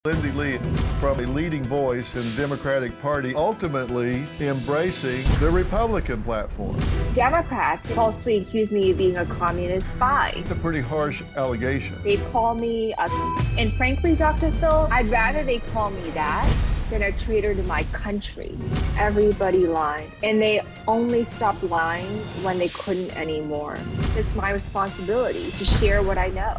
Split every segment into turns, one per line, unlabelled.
Lindy Li, from a leading voice in the Democratic Party, ultimately embracing the Republican platform.
Democrats falsely accuse me of being a communist spy.
It's a pretty harsh allegation.
They call me and frankly, Dr. Phil, I'd rather they call me that than a traitor to my country. Everybody lied, and they only stopped lying when they couldn't anymore. It's my responsibility to share what I know.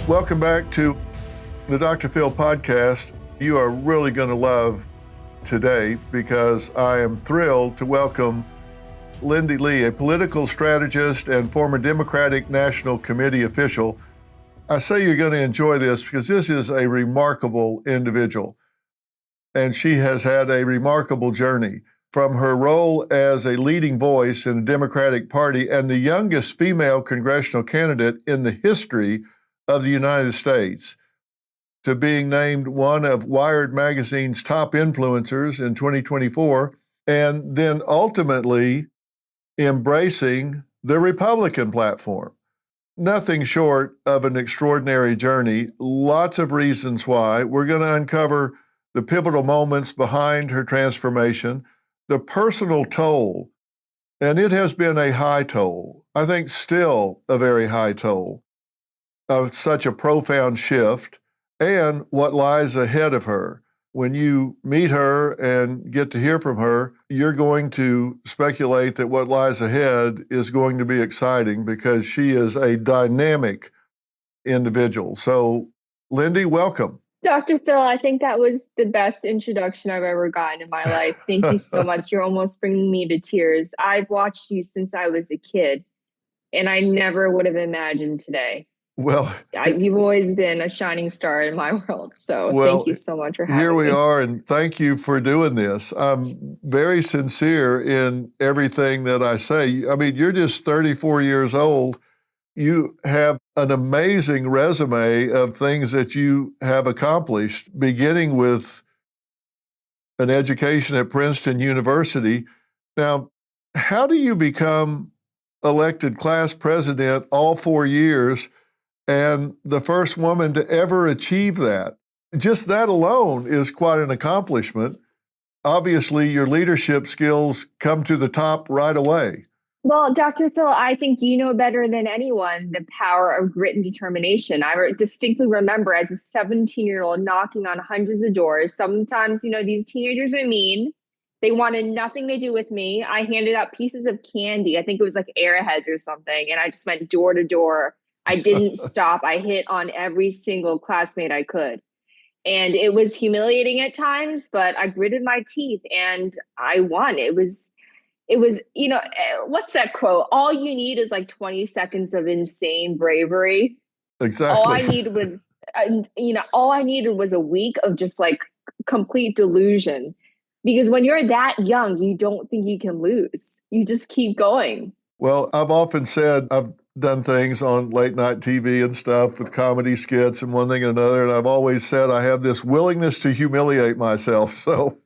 Welcome back to the Dr. Phil podcast. You are really going to love today because I am thrilled to welcome Lindy Li, a political strategist and former Democratic National Committee official. I say you're going to enjoy this because this is a remarkable individual, and she has had a remarkable journey from her role as a leading voice in the Democratic Party and the youngest female congressional candidate in the history of the United States, to being named one of Wired magazine's top influencers in 2024, and then ultimately embracing the Republican platform. Nothing short of an extraordinary journey. Lots of reasons why. We're going to uncover the pivotal moments behind her transformation, the personal toll, and it has been a high toll. I think still a very high toll of such a profound shift, and what lies ahead of her. When you meet her and get to hear from her, you're going to speculate that what lies ahead is going to be exciting because she is a dynamic individual. So, Lindy, welcome.
Dr. Phil, I think that was the best introduction I've ever gotten in my life. Thank you so much. You're almost bringing me to tears. I've watched you since I was a kid, and I never would have imagined today.
Well,
you've always been a shining star in my world. So thank you so much for having me.
Here we are, and thank you for doing this. I'm very sincere in everything that I say. I mean, you're just 34 years old. You have an amazing resume of things that you have accomplished, beginning with an education at Princeton University. Now, how do you become elected class president all 4 years and the first woman to ever achieve that? Just that alone is quite an accomplishment. Obviously, your leadership skills come to the top right away.
Well, Dr. Phil, I think you know better than anyone the power of grit and determination. I distinctly remember as a 17-year-old knocking on hundreds of doors. Sometimes, these teenagers are mean. They wanted nothing to do with me. I handed out pieces of candy. I think it was like Airheads or something. And I just went door to door. I didn't stop. I hit on every single classmate I could. And it was humiliating at times, but I gritted my teeth and I won. It was, what's that quote? All you need is like 20 seconds of insane bravery.
Exactly.
All I needed was a week of just like complete delusion. Because when you're that young, you don't think you can lose. You just keep going.
Well, I've often said I've done things on late night TV and stuff with comedy skits and one thing and another. And I've always said I have this willingness to humiliate myself. So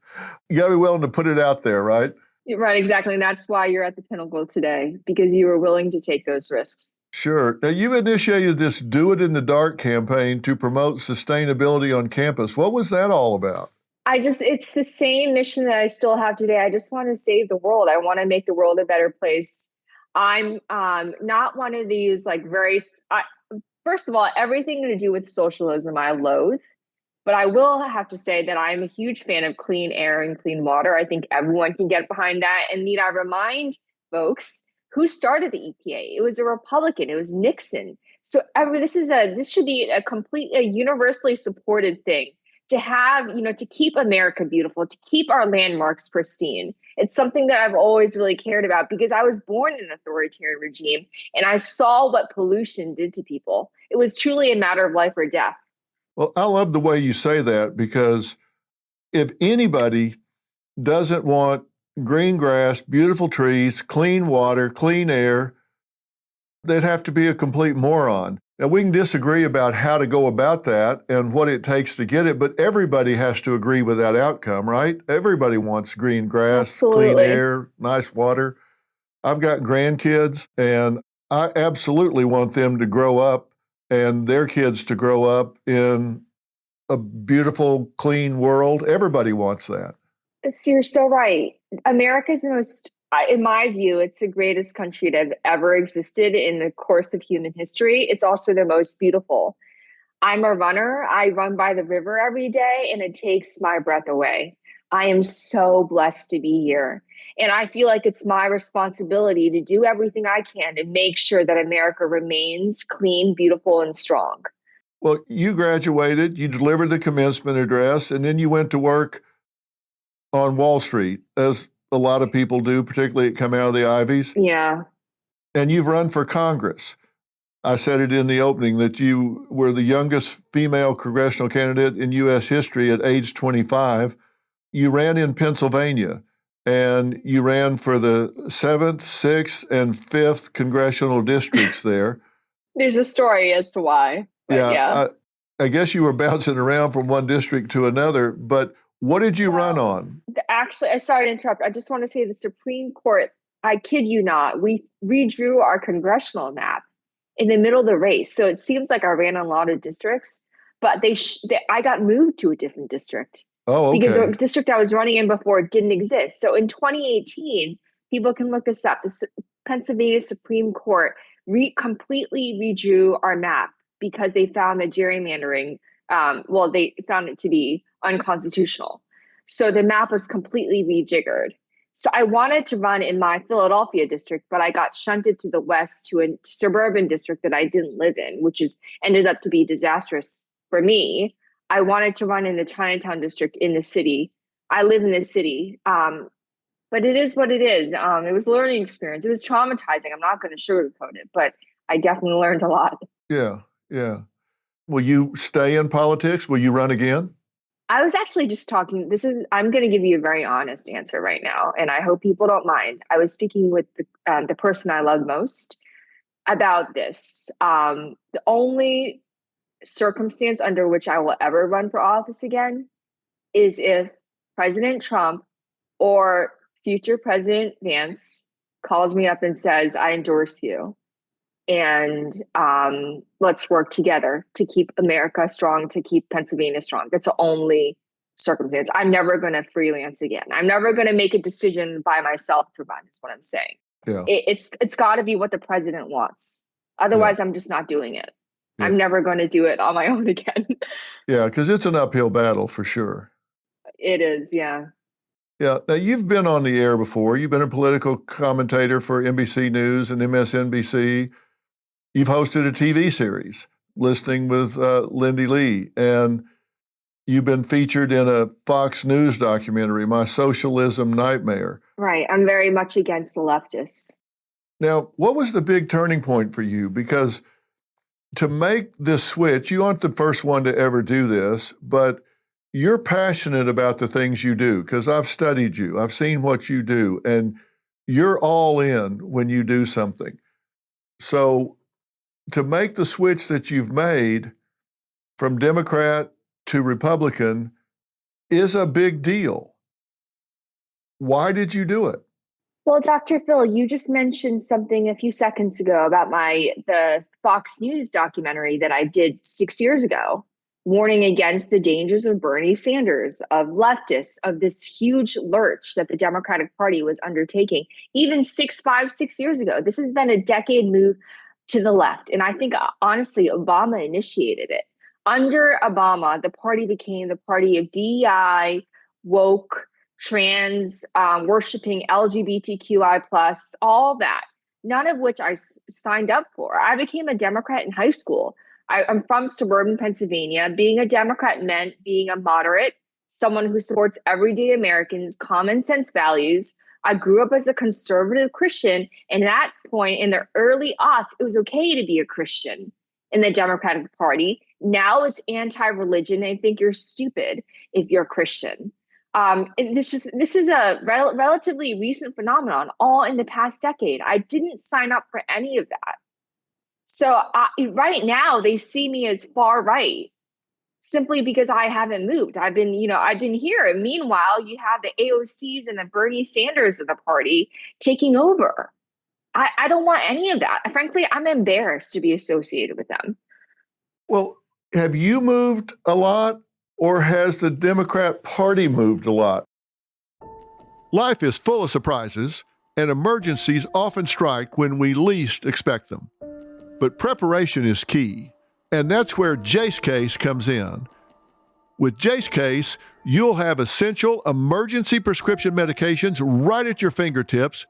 you got to be willing to put it out there, right?
Right, exactly. And that's why you're at the pinnacle today, because you were willing to take those risks.
Sure. Now, you initiated this Do It in the Dark campaign to promote sustainability on campus. What was that all about?
It's the same mission that I still have today. I just want to save the world. I want to make the world a better place. I'm not one of these first of all, everything to do with socialism I loathe, but I will have to say that I'm a huge fan of clean air and clean water. I think everyone can get behind that. And need I remind folks who started the EPA? It was a Republican. It was Nixon. So this should be a universally supported thing. To have, to keep America beautiful, to keep our landmarks pristine. It's something that I've always really cared about because I was born in an authoritarian regime and I saw what pollution did to people. It was truly a matter of life or death.
Well, I love the way you say that because if anybody doesn't want green grass, beautiful trees, clean water, clean air, they'd have to be a complete moron. Now, we can disagree about how to go about that and what it takes to get it, but everybody has to agree with that outcome, right? Everybody wants green grass,
Absolutely.
Clean air, nice water. I've got grandkids, and I absolutely want them to grow up and their kids to grow up in a beautiful, clean world. Everybody wants that.
So you're so right. America's the most, in my view, it's the greatest country that have ever existed in the course of human history. It's also the most beautiful. I'm a runner. I run by the river every day and it takes my breath away. I am so blessed to be here. And I feel like it's my responsibility to do everything I can to make sure that America remains clean, beautiful, and strong.
Well, you graduated, you delivered the commencement address, and then you went to work on Wall Street, as a lot of people do, particularly that come out of the Ivies.
Yeah.
And you've run for Congress. I said it in the opening that you were the youngest female congressional candidate in U.S. history at age 25. You ran in Pennsylvania, and you ran for the 7th, 6th, and 5th congressional districts there.
There's a story as to why.
Yeah. I guess you were bouncing around from one district to another, but what did you run on?
Actually, I sorry to interrupt. I just want to say the Supreme Court, I kid you not, we redrew our congressional map in the middle of the race. So it seems like I ran on a lot of districts, but I got moved to a different district.
Oh, okay.
Because the district I was running in before didn't exist. So in 2018, people can look this up. The Pennsylvania Supreme Court completely redrew our map because they found the gerrymandering, they found it to be unconstitutional. So the map was completely rejiggered. So I wanted to run in my Philadelphia district, but I got shunted to the west to a suburban district that I didn't live in, which ended up to be disastrous for me. I wanted to run in the Chinatown district in the city. I live in the city, but it is what it is. It was a learning experience. It was traumatizing. I'm not going to sugarcoat it, but I definitely learned a lot.
Yeah, yeah. Will you stay in politics? Will you run again?
I was actually just talking. I'm going to give you a very honest answer right now, and I hope people don't mind. I was speaking with the person I love most about this. The only circumstance under which I will ever run for office again is if President Trump or future President Vance calls me up and says, I endorse you. And let's work together to keep America strong, to keep Pennsylvania strong. That's the only circumstance. I'm never going to freelance again. I'm never going to make a decision by myself to run, is what I'm saying.
Yeah.
It's got to be what the president wants. Otherwise, I'm just not doing it.
Yeah.
I'm never going to do it on my own again.
Yeah, because it's an uphill battle for sure.
It is, yeah.
Yeah. Now, you've been on the air before. You've been a political commentator for NBC News and MSNBC. You've hosted a TV series, Listening with Lindy Li, and you've been featured in a Fox News documentary, My Socialism Nightmare.
Right. I'm very much against the leftists.
Now, what was the big turning point for you? Because to make this switch, you aren't the first one to ever do this, but you're passionate about the things you do, because I've studied you. I've seen what you do, and you're all in when you do something. So to make the switch that you've made from Democrat to Republican is a big deal. Why did you do it?
Well, Dr. Phil, you just mentioned something a few seconds ago about the Fox News documentary that I did 6 years ago, warning against the dangers of Bernie Sanders, of leftists, of this huge lurch that the Democratic Party was undertaking, even 6 years ago. This has been a decade move to the left. And I think, honestly, Obama initiated it. Under Obama, the party became the party of DEI, woke, trans, worshiping LGBTQI+, all that, none of which I signed up for. I became a Democrat in high school. I'm from suburban Pennsylvania. Being a Democrat meant being a moderate, someone who supports everyday Americans' common sense values. I grew up as a conservative Christian, and at that point in the early aughts, it was okay to be a Christian in the Democratic Party. Now it's anti-religion. I think you're stupid if you're Christian. And this is a relatively recent phenomenon, all in the past decade. I didn't sign up for any of that. So right now they see me as far right simply because I haven't moved. I've been here. And meanwhile, you have the AOCs and the Bernie Sanders of the party taking over. I don't want any of that. Frankly, I'm embarrassed to be associated with them.
Well, have you moved a lot, or has the Democrat Party moved a lot? Life is full of surprises, and emergencies often strike when we least expect them. But preparation is key, and that's where Jace Case comes in. With Jace Case, you'll have essential emergency prescription medications right at your fingertips,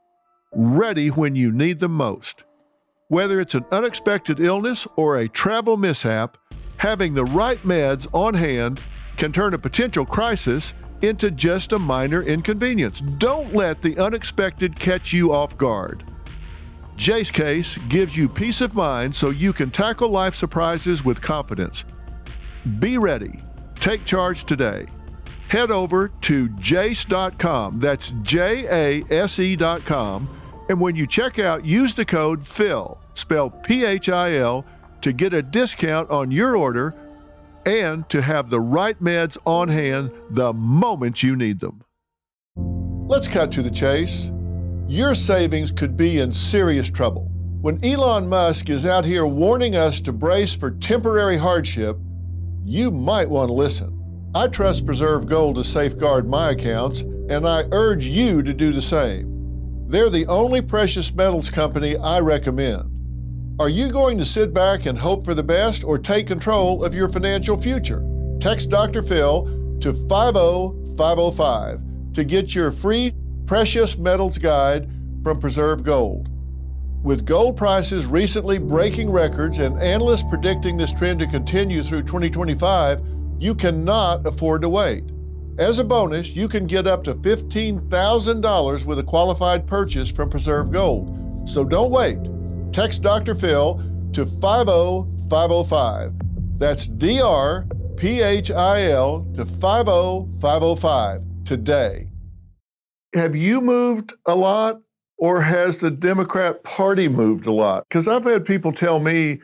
ready when you need them most. Whether it's an unexpected illness or a travel mishap, having the right meds on hand can turn a potential crisis into just a minor inconvenience. Don't let the unexpected catch you off guard. Jace Case gives you peace of mind so you can tackle life surprises with confidence. Be ready. Take charge today. Head over to jace.com. That's JASE.com. And when you check out, use the code PHIL, spelled PHIL, to get a discount on your order and to have the right meds on hand the moment you need them. Let's cut to the chase. Your savings could be in serious trouble. When Elon Musk is out here warning us to brace for temporary hardship, you might want to listen. I trust Preserve Gold to safeguard my accounts, and I urge you to do the same. They're the only precious metals company I recommend. Are you going to sit back and hope for the best or take control of your financial future? Text Dr. Phil to 50505 to get your free precious metals guide from Preserve Gold. With gold prices recently breaking records and analysts predicting this trend to continue through 2025, you cannot afford to wait. As a bonus, you can get up to $15,000 with a qualified purchase from Preserve Gold. So don't wait. Text Dr. Phil to 50505. That's DRPHIL to 50505 today. Have you moved a lot, or has the Democrat Party moved a lot? Because I've had people tell me,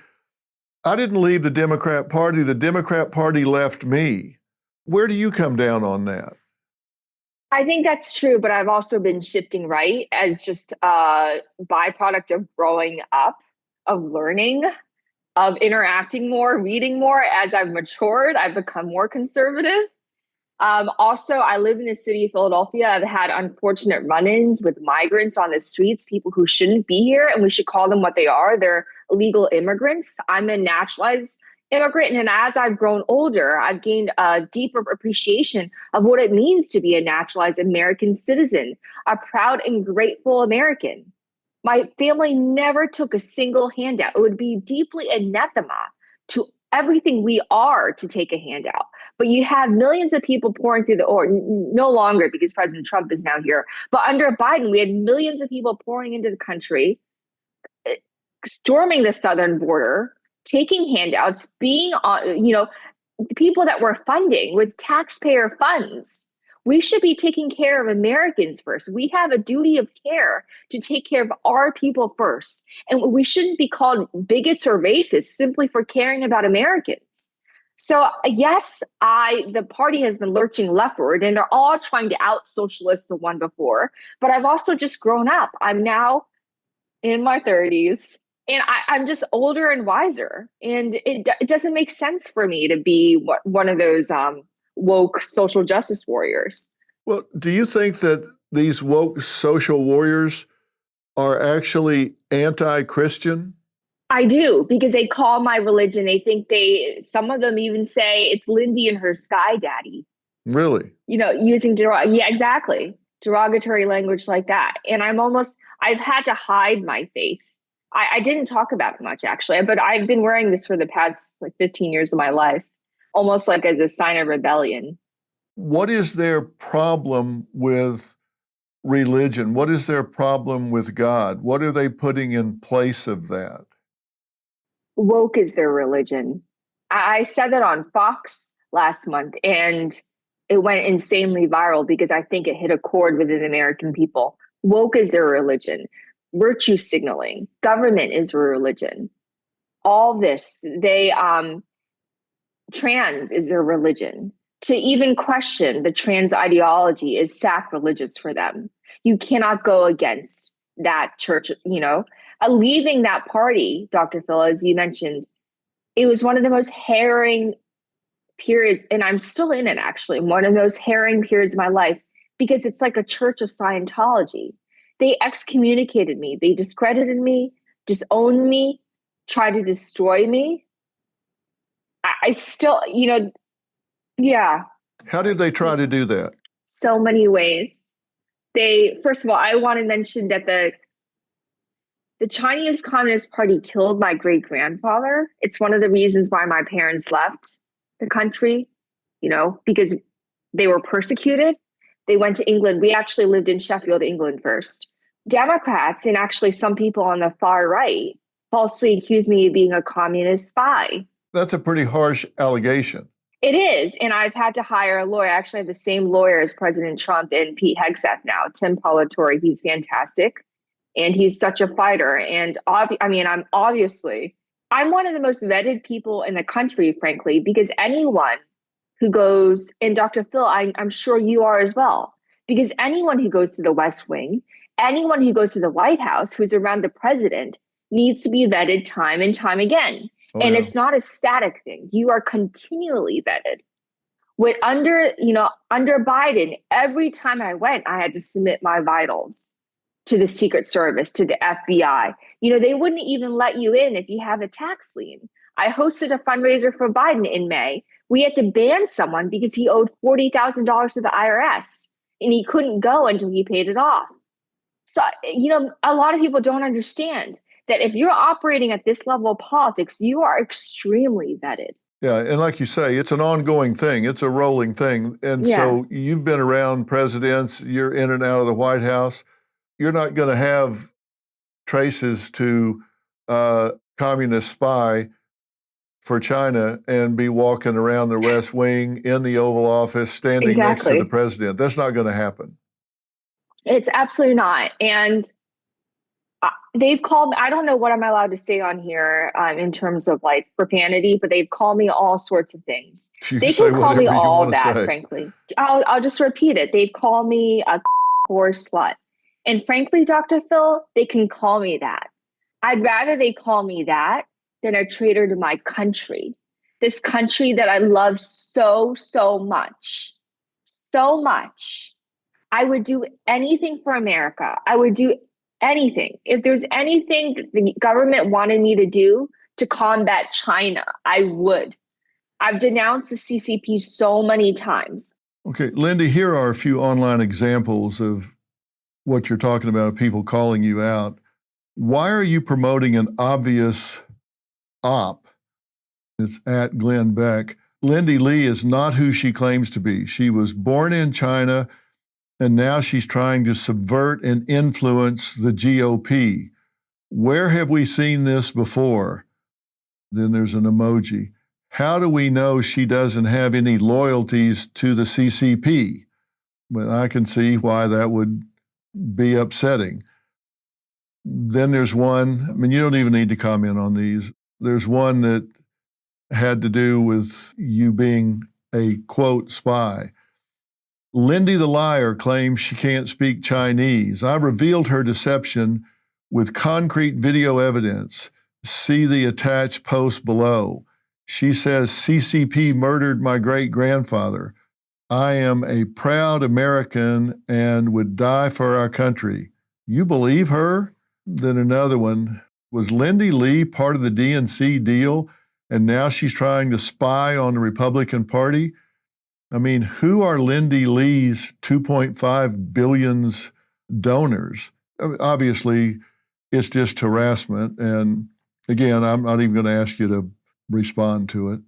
I didn't leave the Democrat Party left me. Where do you come down on that?
I think that's true, but I've also been shifting right as just a byproduct of growing up, of learning, of interacting more, reading more. As I've matured, I've become more conservative. Also, I live in the city of Philadelphia. I've had unfortunate run-ins with migrants on the streets, people who shouldn't be here, and we should call them what they are. They're illegal immigrants. I'm a naturalized immigrant, and as I've grown older, I've gained a deeper appreciation of what it means to be a naturalized American citizen, a proud and grateful American. My family never took a single handout. It would be deeply anathema to everything we are to take a handout. But you have millions of people pouring through no longer because President Trump is now here. But under Biden, we had millions of people pouring into the country, storming the southern border, taking handouts, being on, the people that we're funding with taxpayer funds. We should be taking care of Americans first. We have a duty of care to take care of our people first. And we shouldn't be called bigots or racists simply for caring about Americans. So yes, the party has been lurching leftward, and they're all trying to out socialist the one before. But I've also just grown up. I'm now in my 30s, and I'm just older and wiser. And it doesn't make sense for me to be one of those woke social justice warriors.
Well, do you think that these woke social warriors are actually anti-Christian?
I do, because they call my religion. They think some of them even say it's Lindy and her sky daddy.
Really?
Using exactly. Derogatory language like that. And I've had to hide my faith. I didn't talk about it much, actually, but I've been wearing this for the past 15 years of my life, almost like as a sign of rebellion.
What is their problem with religion? What is their problem with God? What are they putting in place of that?
Woke is their religion. I said that on Fox last month, and it went insanely viral because I think it hit a chord within the American people. Woke is their religion. Virtue signaling. Government is their religion. All this, trans is their religion. To even question the trans ideology is sacrilegious for them. You cannot go against that church, leaving that party, Dr. Phil, as you mentioned, it was one of the most harrowing periods, and I'm still in it actually, one of the most harrowing periods of my life, because it's like a church of Scientology. They excommunicated me, they discredited me, disowned me, tried to destroy me. I still, yeah.
How did they try to do that?
So many ways. First of all, I want to mention that the Chinese Communist Party killed my great grandfather. It's one of the reasons why my parents left the country, because they were persecuted. They went to England. We actually lived in Sheffield, England first. Democrats, and actually some people on the far right, falsely accused me of being a communist spy.
That's a pretty harsh allegation.
It is. And I've had to hire a lawyer. I actually have the same lawyer as President Trump and Pete Hegseth now, Tim Palatori. He's fantastic. And he's such a fighter. And I'm one of the most vetted people in the country, frankly, because anyone who goes, and Dr. Phil, I'm sure you are as well, because anyone who goes to the West Wing, anyone who goes to the White House, who's around the president, needs to be vetted time and time again.
Oh,
and
yeah.
It's not a static thing. You are continually vetted. Under Biden, every time I went, I had to submit my vitals to the Secret Service, to the FBI. They wouldn't even let you in if you have a tax lien. I hosted a fundraiser for Biden in May. We had to ban someone because he owed $40,000 to the IRS and he couldn't go until he paid it off. So, a lot of people don't understand that if you're operating at this level of politics, you are extremely vetted.
Yeah, and like you say, it's an ongoing thing. It's a rolling thing. And so you've been around presidents, you're in and out of the White House. You're not going to have traces to communist spy for China and be walking around the West Wing in the Oval Office, standing next to the president. That's not going to happen.
It's absolutely not. And they've called me, I don't know what I'm allowed to say on here in terms of like profanity, but they've called me all sorts of things. They can call me all that, frankly. I'll just repeat it. They've called me a poor slut. And frankly, Dr. Phil, they can call me that. I'd rather they call me that than a traitor to my country. This country that I love so, so much. So much. I would do anything for America. I would do anything. If there's anything that the government wanted me to do to combat China, I would. I've denounced the CCP so many times.
Okay, Lindy, here are a few online examples of what you're talking about, people calling you out. Why are you promoting an obvious op? It's at Glenn Beck. Lindy Li is not who she claims to be. She was born in China, and now she's trying to subvert and influence the GOP. Where have we seen this before? Then there's an emoji. How do we know she doesn't have any loyalties to the CCP? But I can see why that would be upsetting. Then there's one, you don't even need to comment on these. There's one that had to do with you being a, quote, spy. Lindy the liar claims she can't speak Chinese. I revealed her deception with concrete video evidence. See the attached post below. She says CCP murdered my great-grandfather. I am a proud American and would die for our country. You believe her? Then another one. Was Lindy Li part of the DNC deal and now she's trying to spy on the Republican Party? Who are Lindy Li's 2.5 billion donors? Obviously, it's just harassment. And again, I'm not even going to ask you to respond to it.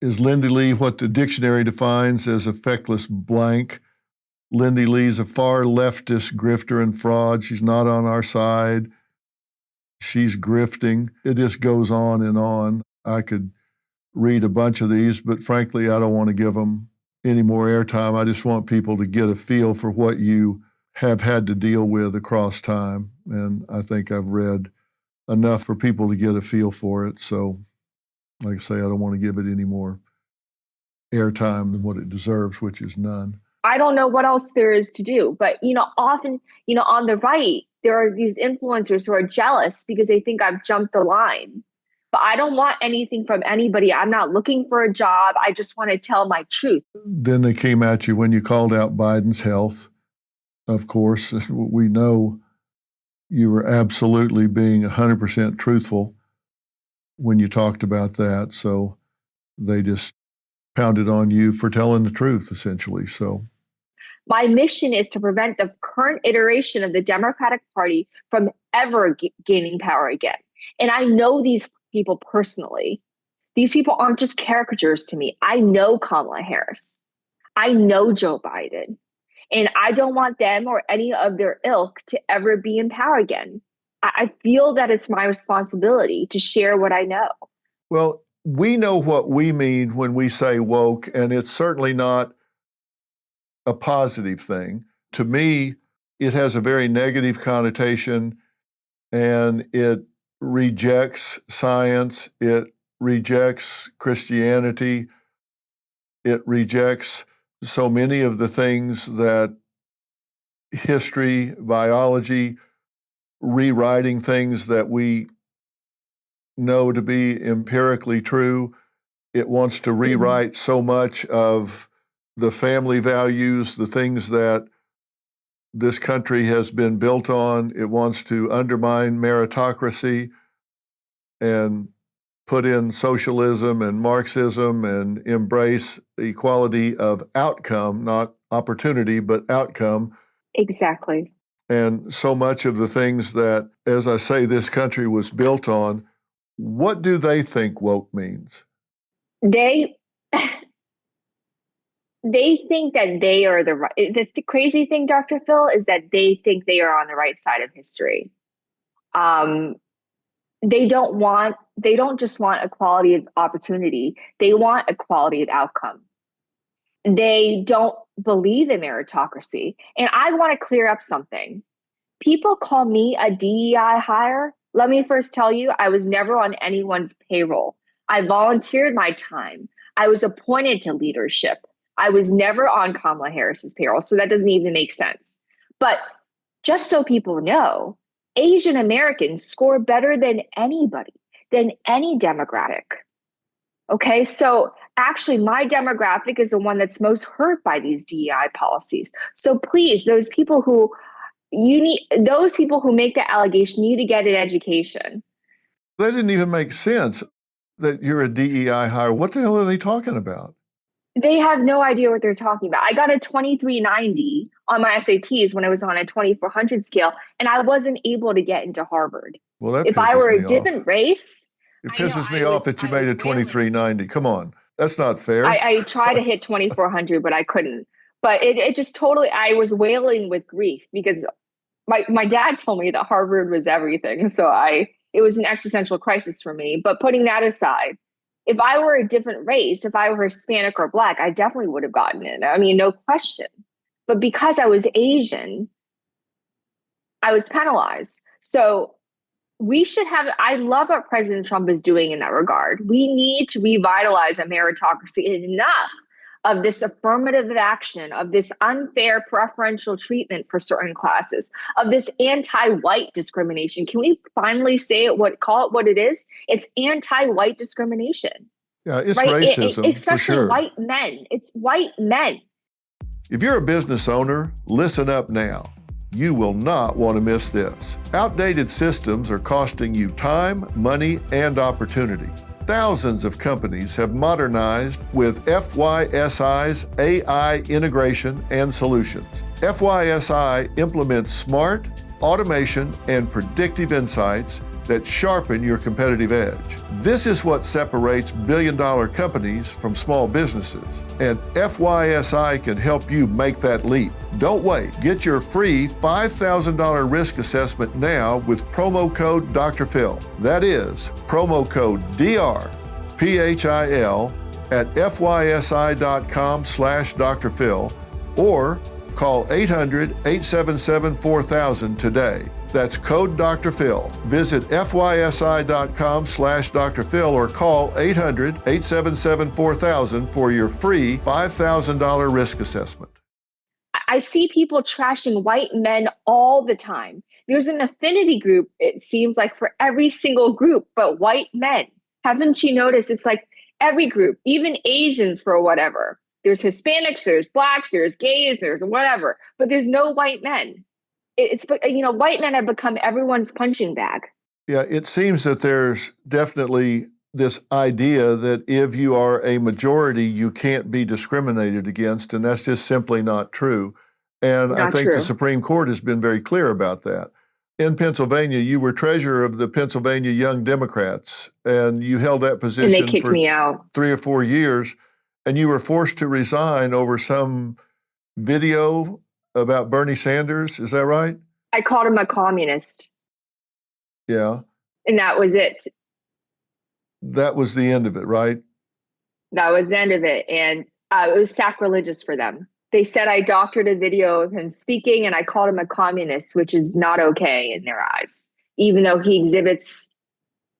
Is Lindy Li what the dictionary defines as a feckless blank? Lindy Li's a far leftist grifter and fraud. She's not on our side. She's grifting. It just goes on and on. I could read a bunch of these, but frankly, I don't want to give them any more airtime. I just want people to get a feel for what you have had to deal with across time. And I think I've read enough for people to get a feel for it. So, like I say, I don't want to give it any more airtime than what it deserves, which is none.
I don't know what else there is to do, but often, on the right, there are these influencers who are jealous because they think I've jumped the line. But I don't want anything from anybody. I'm not looking for a job. I just want to tell my truth.
Then they came at you when you called out Biden's health. Of course, we know you were absolutely being 100% truthful when you talked about that. So they just pounded on you for telling the truth, essentially. So
my mission is to prevent the current iteration of the Democratic Party from ever gaining power again. And I know these people personally. These people aren't just caricatures to me. I know Kamala Harris. I know Joe Biden. And I don't want them or any of their ilk to ever be in power again. I feel that it's my responsibility to share what I know.
Well, we know what we mean when we say woke, and it's certainly not a positive thing. To me, it has a very negative connotation, and it rejects science, it rejects Christianity, it rejects so many of the things that history, biology, rewriting things that we know to be empirically true. It wants to rewrite so much of the family values, the things that this country has been built on. It wants to undermine meritocracy and put in socialism and Marxism and embrace equality of outcome, not opportunity, but outcome.
Exactly.
And so much of the things that, as I say, this country was built on. What do they think woke means?
They think that they are the right. The crazy thing, Dr. Phil, is that they think they are on the right side of history. They don't just want equality of opportunity. They want equality of outcome. They don't believe in meritocracy. And I want to clear up something. People call me a DEI hire. Let me first tell you, I was never on anyone's payroll. I volunteered my time. I was appointed to leadership. I was never on Kamala Harris's payroll, so that doesn't even make sense. But just so people know, Asian Americans score better than anybody, than any demographic. Okay, so actually my demographic is the one that's most hurt by these DEI policies. So please, those people who make the allegation need to get an education.
That didn't even make sense that you're a DEI hire. What the hell are they talking about?
They have no idea what they're talking about. I got a 2390 on my SATs when I was on a 2400 scale, and I wasn't able to get into Harvard.
Well, that
if I were a different race,
it pisses me off that you made a 2390. Come on, that's not fair.
I tried to hit 2400, but I couldn't. But it just totally, I was wailing with grief because my dad told me that Harvard was everything. So it was an existential crisis for me. But putting that aside, if I were a different race, if I were Hispanic or Black, I definitely would have gotten it. I mean, no question. But because I was Asian, I was penalized. So I love what President Trump is doing in that regard. We need to revitalize a meritocracy. Enough of this affirmative action, of this unfair preferential treatment for certain classes, of this anti-white discrimination. Can we finally call it what it is? It's anti-white discrimination.
Yeah, it's right? Racism,
especially
for sure.
White men. It's white men.
If you're a business owner, listen up now. You will not want to miss this. Outdated systems are costing you time, money, and opportunity. Thousands of companies have modernized with FYSI's AI integration and solutions. FYSI implements smart, automation, and predictive insights that sharpen your competitive edge. This is what separates billion-dollar companies from small businesses, and FYSI can help you make that leap. Don't wait. Get your free $5,000 risk assessment now with promo code Dr. Phil. That is promo code DRPHIL at fysi.com/Dr. Phil or call 800-877-4000 today. That's code Dr. Phil. Visit fysi.com/Dr. Phil or call 800-877-4000 for your free $5,000 risk assessment.
I see people trashing white men all the time. there's an affinity group, it seems like, for every single group, but white men. Haven't you noticed? It's like every group, even Asians for whatever. There's Hispanics, there's blacks, there's gays, there's whatever, but there's no white men. It's, white men have become everyone's punching bag.
Yeah, it seems that there's definitely this idea that if you are a majority, you can't be discriminated against, and that's just simply not true. And I think the Supreme Court has been very clear about that. In Pennsylvania, you were treasurer of the Pennsylvania Young Democrats, and you held that position
and they kicked me out
3 or 4 years, and you were forced to resign over some video about Bernie Sanders. Is that right?
I called him a communist.
Yeah.
And that was it.
That was the end of it, right?
That was the end of it. And it was sacrilegious for them. They said I doctored a video of him speaking and I called him a communist, which is not okay in their eyes, even though he exhibits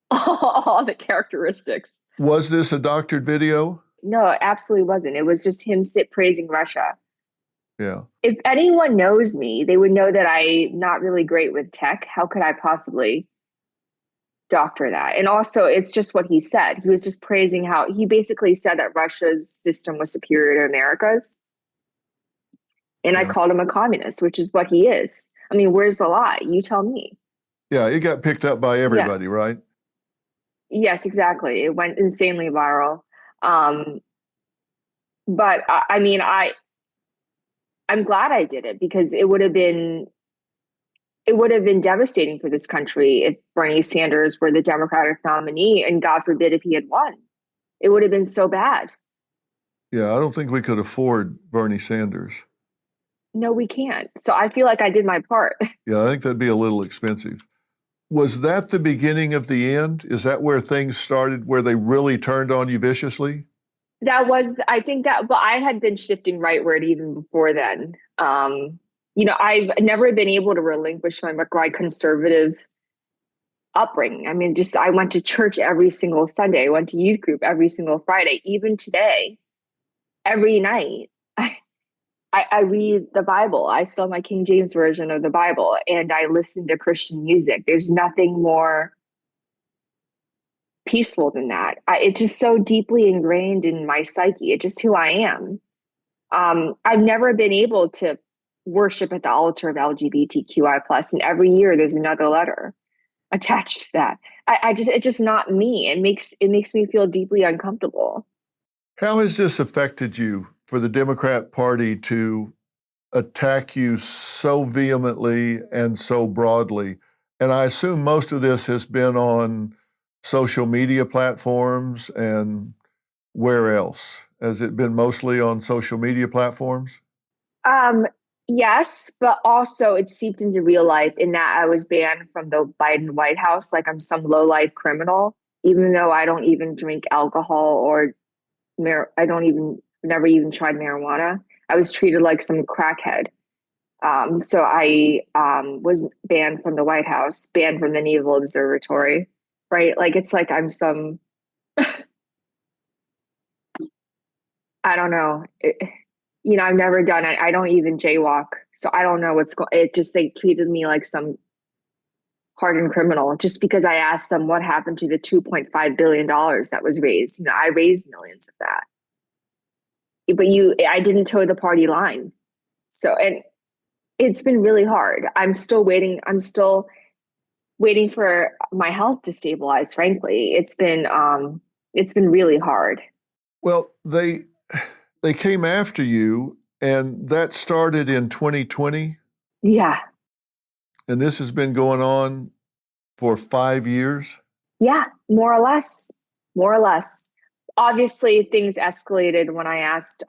all the characteristics.
Was this a doctored video?
No, it absolutely wasn't. It was just him praising Russia.
Yeah.
If anyone knows me, they would know that I'm not really great with tech. How could I possibly doctor that? And also, it's just what he said. He was just praising how he basically said that Russia's system was superior to America's. And I called him a communist, which is what he is. I mean, where's the lie? You tell me.
Yeah, it got picked up by everybody, right?
Yes, exactly. It went insanely viral. But I mean, I'm glad I did it because it would have been devastating for this country if Bernie Sanders were the Democratic nominee, and God forbid if he had won. It would have been so bad.
Yeah, I don't think we could afford Bernie Sanders.
No, we can't. So I feel like I did my part.
Yeah, I think that'd be a little expensive. Was that the beginning of the end? Is that where things started, where they really turned on you viciously?
I think that, but I had been shifting rightward even before then. I've never been able to relinquish my conservative upbringing. I mean, I went to church every single Sunday. I went to youth group every single Friday. Even today, every night, I read the Bible. I still have my King James version of the Bible, and I listen to Christian music. There's nothing more peaceful than that. It's just so deeply ingrained in my psyche. It's just who I am. I've never been able to worship at the altar of LGBTQI+, and every year there's another letter attached to that. It's just not me. It makes me feel deeply uncomfortable.
How has this affected you for the Democrat Party to attack you so vehemently and so broadly? And I assume most of this has been on social media platforms, and where else? Has it been mostly on social media platforms?
Yes, but also it seeped into real life in that I was banned from the Biden White House like I'm some low-life criminal, even though I don't even drink alcohol or never even tried marijuana. I was treated like some crackhead. So I was banned from the White House, banned from the Naval Observatory, right? Like, it's like I'm some, I don't know. I've never done it. I don't even jaywalk. So I don't know they treated me like some hardened criminal just because I asked them what happened to the $2.5 billion that was raised. I raised millions of that. But I didn't toe the party line. So, and it's been really hard. I'm still waiting for my health to stabilize, frankly. It's been really hard.
Well, they came after you, and that started in 2020.
Yeah.
And this has been going on for 5 years?
Yeah, more or less. Obviously, things escalated when I asked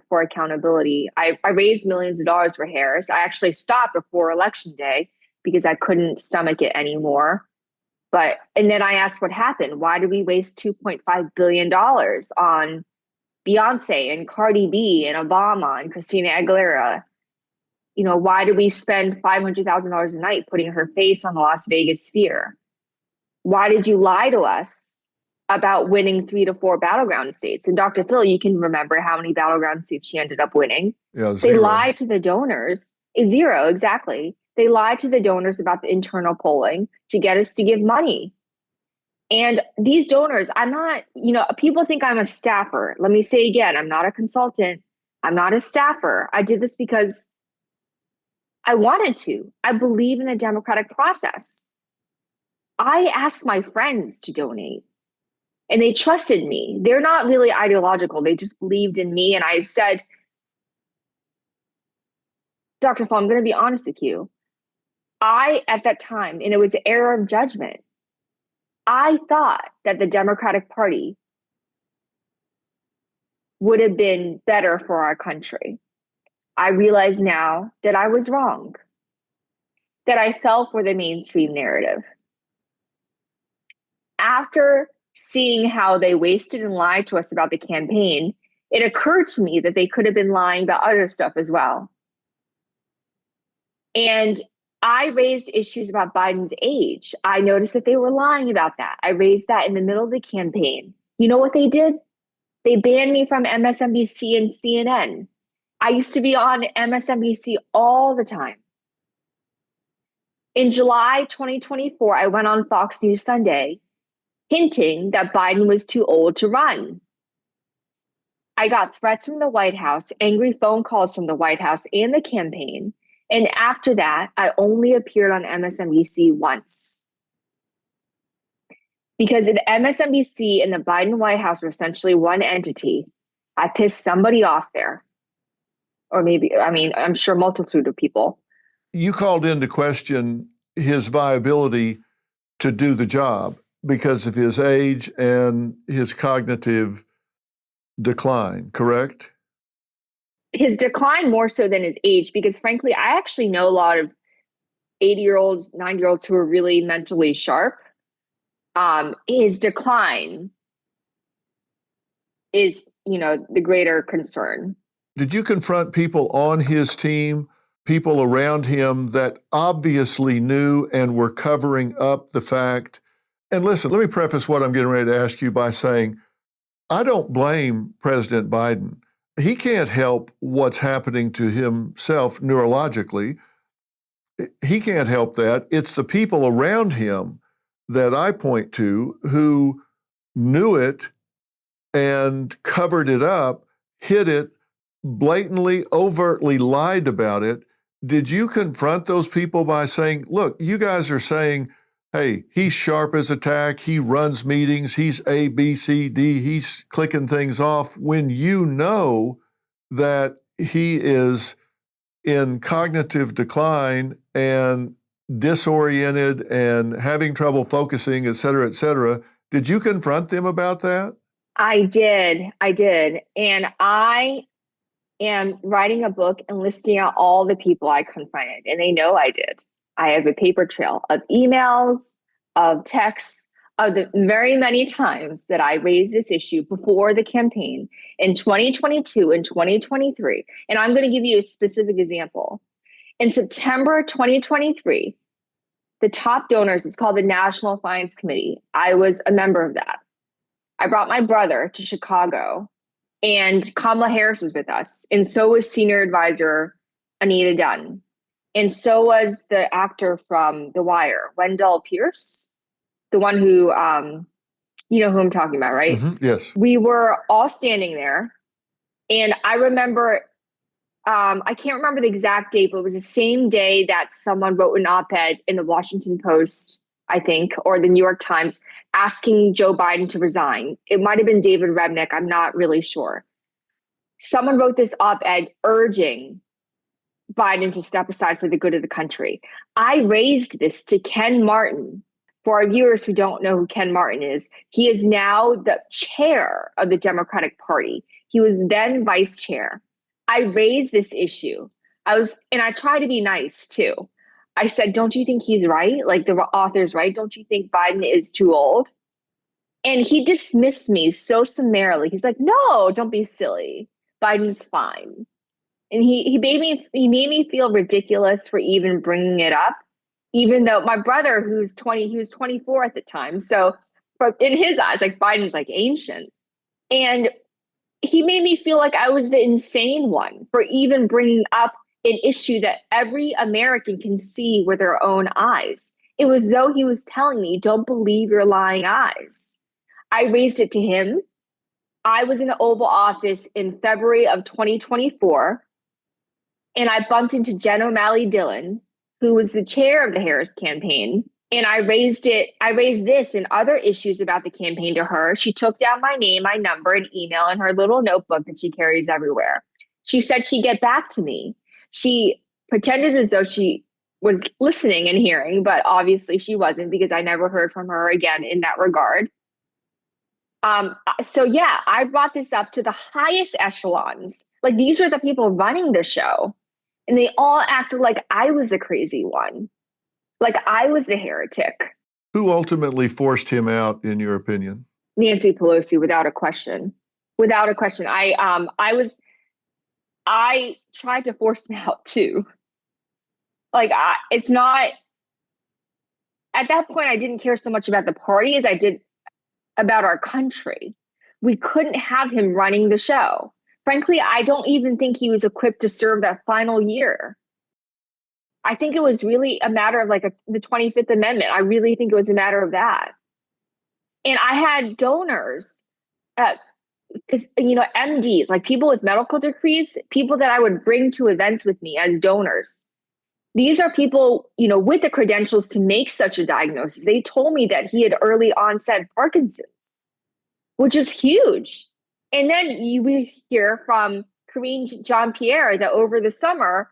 for accountability. I raised millions of dollars for Harris. I actually stopped before Election Day because I couldn't stomach it anymore. And then I asked what happened. Why did we waste $2.5 billion on Beyonce and Cardi B and Obama and Christina Aguilera? Why did we spend $500,000 a night putting her face on the Las Vegas Sphere? Why did you lie to us about winning 3 to 4 battleground states? And Dr. Phil, you can remember how many battleground states she ended up winning.
Yeah, 0.
They lied to the donors. 0, exactly. They lied to the donors about the internal polling to get us to give money. And these donors, I'm not, people think I'm a staffer. Let me say again, I'm not a consultant. I'm not a staffer. I did this because I wanted to. I believe in the democratic process. I asked my friends to donate and they trusted me. They're not really ideological. They just believed in me. And I said, Dr. Phil, I'm going to be honest with you. At that time, and it was an error of judgment, I thought that the Democratic Party would have been better for our country. I realize now that I was wrong, that I fell for the mainstream narrative. After seeing how they wasted and lied to us about the campaign, it occurred to me that they could have been lying about other stuff as well. And I raised issues about Biden's age. I noticed that they were lying about that. I raised that in the middle of the campaign. You know what they did? They banned me from MSNBC and CNN. I used to be on MSNBC all the time. In July 2024, I went on Fox News Sunday hinting that Biden was too old to run. I got threats from the White House, angry phone calls from the White House and the campaign. And after that, I only appeared on MSNBC once. Because the MSNBC and the Biden White House were essentially one entity. I pissed somebody off there. Or maybe, I'm sure a multitude of people.
You called into question his viability to do the job because of his age and his cognitive decline, correct?
His decline more so than his age, because frankly, I actually know a lot of 80-year-olds, 90-year-olds who are really mentally sharp. His decline is, the greater concern.
Did you confront people on his team, people around him that obviously knew and were covering up the fact? And listen, let me preface what I'm getting ready to ask you by saying, I don't blame President Biden. He can't help what's happening to himself neurologically. He can't help that. It's the people around him that I point to who knew it and covered it up, hid it, blatantly, overtly lied about it. Did you confront those people by saying, look, you guys are saying, hey, he's sharp as a tack, he runs meetings, he's A, B, C, D, he's clicking things off, when you know that he is in cognitive decline and disoriented and having trouble focusing, et cetera, et cetera. Did you confront them about that?
I did. And I am writing a book and listing out all the people I confronted, and they know I did. I have a paper trail of emails, of texts, of the very many times that I raised this issue before the campaign in 2022 and 2023. And I'm going to give you a specific example. In September 2023, the top donors, it's called the National Finance Committee. I was a member of that. I brought my brother to Chicago, and Kamala Harris was with us. And so was senior advisor Anita Dunn. And so was the actor from The Wire, Wendell Pierce, the one who, you know who I'm talking about, right?
Mm-hmm. Yes.
We were all standing there. And I remember, I can't remember the exact date, but it was the same day that someone wrote an op-ed in the Washington Post, I think, or the New York Times, asking Joe Biden to resign. It might have been David Rebnick. I'm not really sure. Someone wrote this op-ed urging Biden to step aside for the good of the country. I raised this to Ken Martin. For our viewers who don't know who Ken Martin is, he is now the chair of the Democratic Party. He was then vice chair. I raised this issue. And I try to be nice too. I said, don't you think he's right? Like the author's right. Don't you think Biden is too old? And he dismissed me so summarily. He's like, no, don't be silly. Biden's fine. And he made me feel ridiculous for even bringing it up, even though my brother, he was 24 at the time. So in his eyes, like Biden's like ancient. And he made me feel like I was the insane one for even bringing up an issue that every American can see with their own eyes. It was though he was telling me, don't believe your lying eyes. I raised it to him. I was in the Oval Office in February of 2024, and I bumped into Jen O'Malley Dillon, who was the chair of the Harris campaign. And I raised this and other issues about the campaign to her. She took down my name, my number, and email in her little notebook that she carries everywhere. She said she'd get back to me. She pretended as though she was listening and hearing, but obviously she wasn't, because I never heard from her again in that regard. So yeah, I brought this up to the highest echelons. Like, these are the people running the show, and they all acted like I was the crazy one, like I was the heretic.
Who ultimately forced him out, in your opinion?
Nancy Pelosi, without a question. Without a question. I tried to force him out too. Like, it's not, at that point, I didn't care so much about the party as I did about our country. We couldn't have him running the show. Frankly, I don't even think he was equipped to serve that final year. I think it was really a matter of the 25th Amendment. I really think it was a matter of that. And I had donors, because, MDs, like people with medical degrees, people that I would bring to events with me as donors. These are people, with the credentials to make such a diagnosis. They told me that he had early onset Parkinson's, which is huge. And then we hear from Karine Jean-Pierre that over the summer,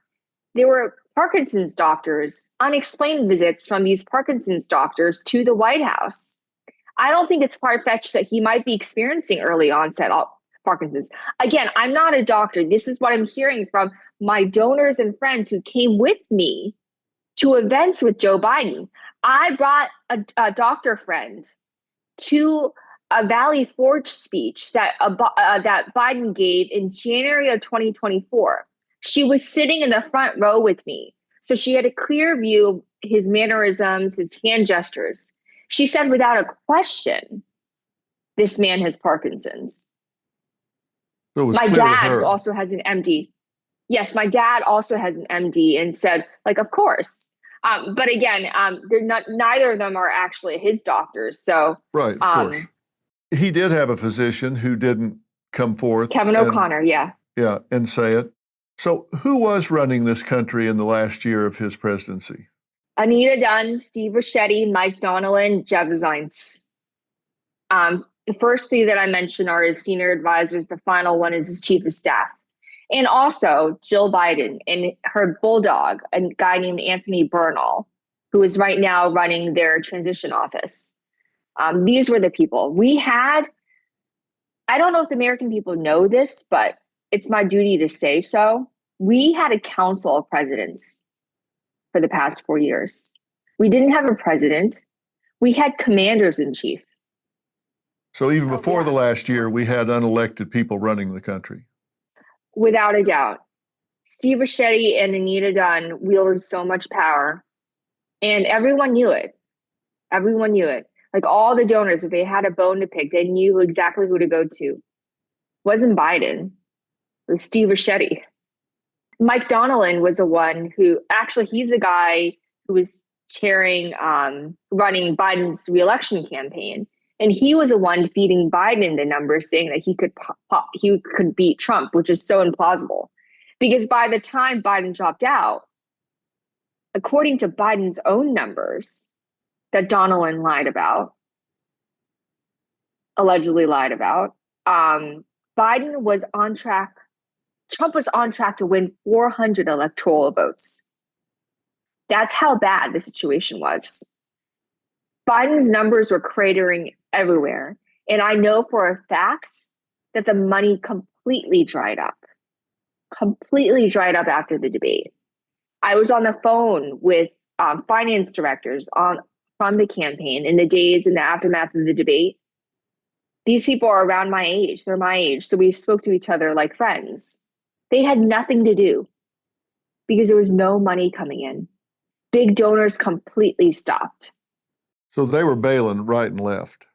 there were Parkinson's doctors, unexplained visits from these Parkinson's doctors to the White House. I don't think it's far-fetched that he might be experiencing early onset Parkinson's. Again, I'm not a doctor. This is what I'm hearing from my donors and friends who came with me to events with Joe Biden. I brought a doctor friend to a Valley Forge speech that Biden gave in January of 2024. She was sitting in the front row with me, so she had a clear view of his mannerisms, his hand gestures. She said, without a question, this man has Parkinson's.
So it was
My
clear to
dad
her.
also has an MD. Yes, my dad also has an MD, and said, of course. But again, they're not. Neither of them are actually his doctors. So
Right, of course. He did have a physician who didn't come forth.
Kevin O'Connor, yeah.
Yeah, and say it. So who was running this country in the last year of his presidency?
Anita Dunn, Steve Ricchetti, Mike Donnellan, Jeff Zients. The first three that I mentioned are his senior advisors. The final one is his chief of staff. And also Jill Biden and her bulldog, a guy named Anthony Bernal, who is right now running their transition office. These were the people we had. I don't know if the American people know this, but it's my duty to say so. We had a council of presidents for the past 4 years. We didn't have a president. We had commanders in chief.
So even before the last year, we had unelected people running the country.
Without a doubt. Steve Ricchetti and Anita Dunn wielded so much power, and everyone knew it. Everyone knew it. Like, all the donors, if they had a bone to pick, they knew exactly who to go to. It wasn't Biden. It was Steve Ricchetti. Mike Donnellan was the one who, actually, he's the guy who was chairing, running Biden's reelection campaign. And he was the one feeding Biden the numbers, saying that he could beat Trump, which is so implausible. Because by the time Biden dropped out, according to Biden's own numbers that Donnellan allegedly lied about, Biden was on track. Trump was on track to win 400 electoral votes. That's how bad the situation was. Biden's numbers were cratering everywhere. And I know for a fact that the money completely dried up after the debate. I was on the phone with finance directors from the campaign in the days in the aftermath of the debate. These people are around my age. They're my age. So we spoke to each other like friends. They had nothing to do because there was no money coming in. Big donors completely stopped.
So they were bailing right and left.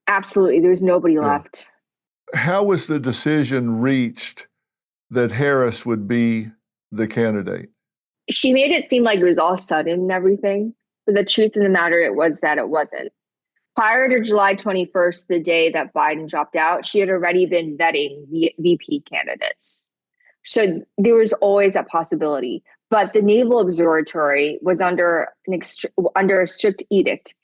Absolutely. There's nobody left.
How was the decision reached that Harris would be the candidate?
She made it seem like it was all sudden and everything. But the truth of the matter, it was that it wasn't. Prior to July 21st, the day that Biden dropped out, she had already been vetting VP candidates. So there was always that possibility. But the Naval Observatory was under a strict edict.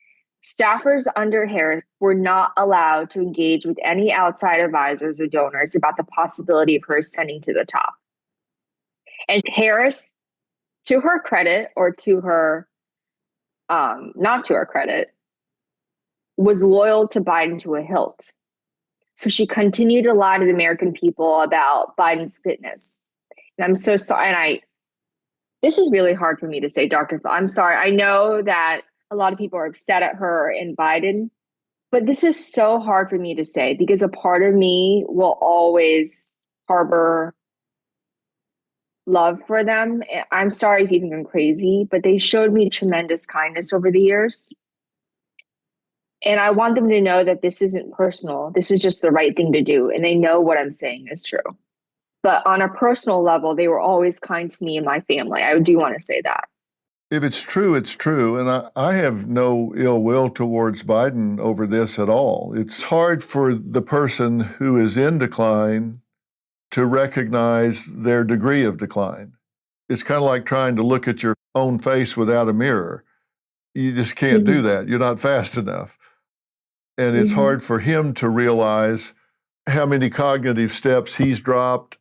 Staffers under Harris were not allowed to engage with any outside advisors or donors about the possibility of her ascending to the top. And Harris, to her credit, or to her, not to her credit, was loyal to Biden to a hilt. So she continued to lie to the American people about Biden's fitness. And I'm so sorry. And this is really hard for me to say, Dr. Phil. I'm sorry. I know that a lot of people are upset at her and Biden, but this is so hard for me to say because a part of me will always harbor love for them. I'm sorry if you think I'm crazy, but they showed me tremendous kindness over the years. And I want them to know that this isn't personal. This is just the right thing to do. And they know what I'm saying is true. But on a personal level, they were always kind to me and my family. I do want to say that.
If it's true, it's true. And I have no ill will towards Biden over this at all. It's hard for the person who is in decline to recognize their degree of decline. It's kind of like trying to look at your own face without a mirror. You just can't do that. You're not fast enough. And it's hard for him to realize how many cognitive steps he's dropped,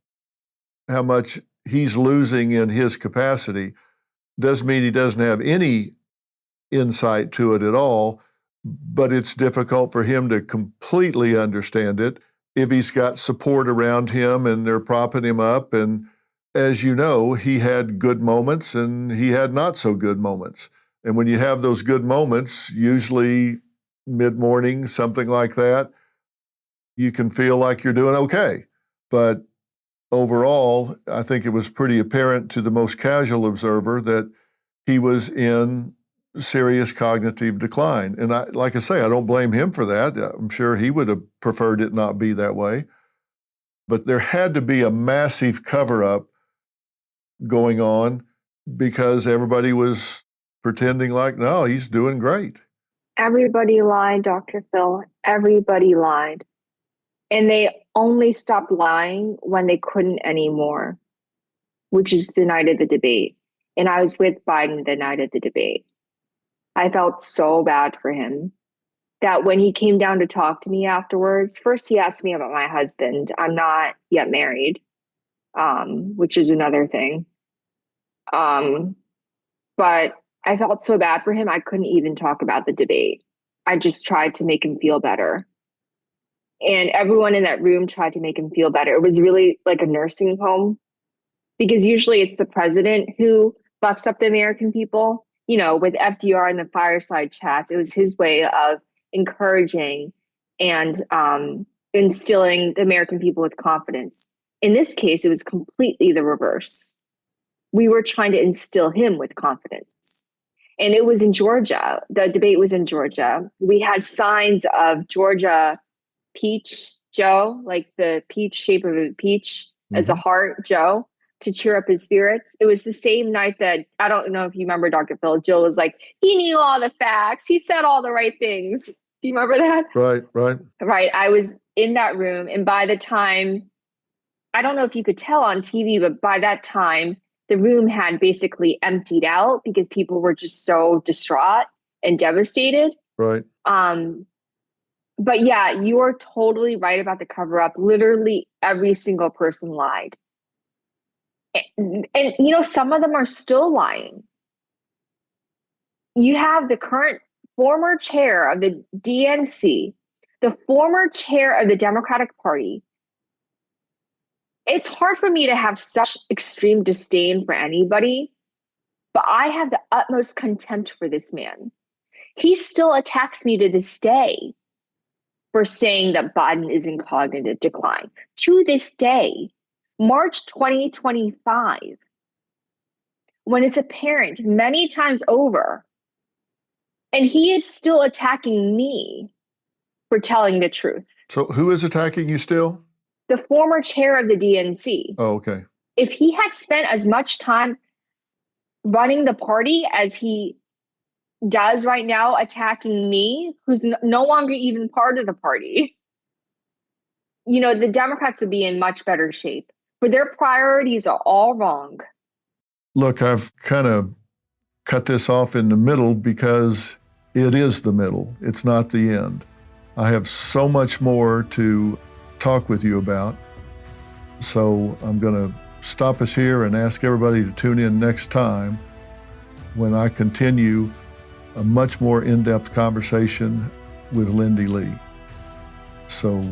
how much he's losing in his capacity. Doesn't mean he doesn't have any insight to it at all, but it's difficult for him to completely understand it if he's got support around him and they're propping him up. And as you know, he had good moments and he had not so good moments. And when you have those good moments, usually mid-morning, something like that, you can feel like you're doing okay. But overall, I think it was pretty apparent to the most casual observer that he was in serious cognitive decline. And like I say, I don't blame him for that. I'm sure he would have preferred it not be that way. But there had to be a massive cover-up going on because everybody was pretending like, no, he's doing great.
Everybody lied, Dr. Phil. Everybody lied. And they only stopped lying when they couldn't anymore, which is the night of the debate. And I was with Biden the night of the debate. I felt so bad for him that when he came down to talk to me afterwards, first he asked me about my husband. I'm not yet married, which is another thing. But I felt so bad for him, I couldn't even talk about the debate. I just tried to make him feel better. And everyone in that room tried to make him feel better. It was really like a nursing home because usually it's the president who bucks up the American people. You know, with FDR and the fireside chats, it was his way of encouraging and instilling the American people with confidence. In this case, it was completely the reverse. We were trying to instill him with confidence. And it was in Georgia. The debate was in Georgia. We had signs of Georgia peach Joe, like the peach shape of a peach as a heart Joe, to cheer up his spirits. It was the same night that, I don't know if you remember, Dr. Phil, Jill was like, he knew all the facts. He said all the right things. Do you remember that? Right. I was in that room. And by the time, I don't know if you could tell on TV, but by that time, the room had basically emptied out because people were just so distraught and devastated.
Right.
But yeah, you are totally right about the cover up. Literally every single person lied. And you know, some of them are still lying. You have the current former chair of the DNC, the former chair of the Democratic Party. It's hard for me to have such extreme disdain for anybody, but I have the utmost contempt for this man. He still attacks me to this day for saying that Biden is in cognitive decline. To this day, March 2025, when it's apparent many times over, and he is still attacking me for telling the truth.
So who is attacking you still?
The former chair of the DNC.
Oh, okay.
If he had spent as much time running the party as he does right now, attacking me, who's no longer even part of the party, the Democrats would be in much better shape. But their priorities are all wrong.
Look, I've kind of cut this off in the middle because it is the middle. It's not the end. I have so much more to talk with you about. So I'm going to stop us here and ask everybody to tune in next time when I continue a much more in-depth conversation with Lindy Li. So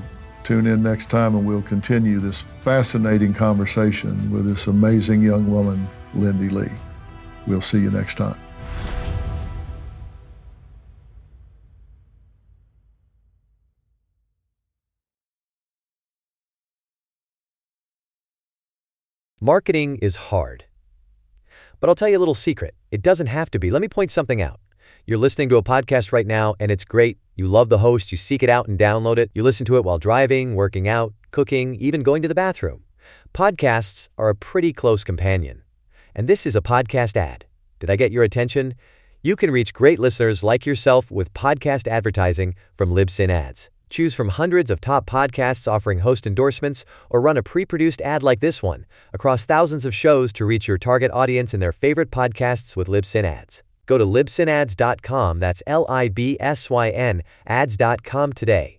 tune in next time and we'll continue this fascinating conversation with this amazing young woman, Lindy Li. We'll see you next time.
Marketing is hard. But I'll tell you a little secret. It doesn't have to be. Let me point something out. You're listening to a podcast right now, and it's great. You love the host. You seek it out and download it. You listen to it while driving, working out, cooking, even going to the bathroom. Podcasts are a pretty close companion. And this is a podcast ad. Did I get your attention? You can reach great listeners like yourself with podcast advertising from Libsyn Ads. Choose from hundreds of top podcasts offering host endorsements, or run a pre-produced ad like this one across thousands of shows to reach your target audience in their favorite podcasts with Libsyn Ads. Go to libsynads.com, that's LIBSYN, ads.com today.